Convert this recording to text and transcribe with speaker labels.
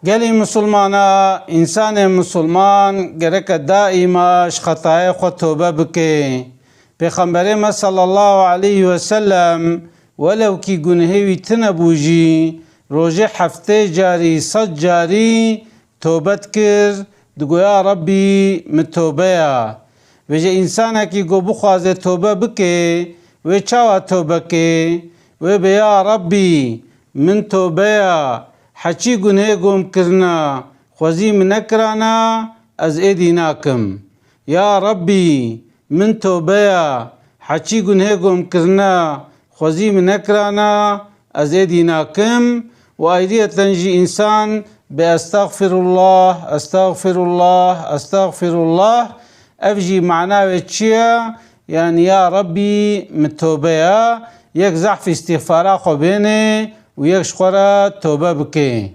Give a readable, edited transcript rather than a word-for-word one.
Speaker 1: گلی مسلمانا انسان مسلمان گرک دائماش خطای خود توبه بکه. پیغمبر ما صلی الله علیه و سلم ولو کی گناهی تنبوجی روزه هفته جاری صد جاری توبت کر دگویا ربی متوبه وجه انسان کی گو بخوازه توبه بکه و چاوا توبه که و بیا ربی من توبه حچی گناه گم کرنا خوزی من نکرانا از ایدی ناکم. یا ربی من توبه حچی گناه گم کرنا خوزی من نکرانا از ایدی ناکم. و ایدیه تنجی انسان به استغفر الله استغفر الله استغفر الله افجی معناه چیه؟ یعنی یا ربی متوبه یک ضعف استغفاره خو بینه و یک شخوره توبه بکه.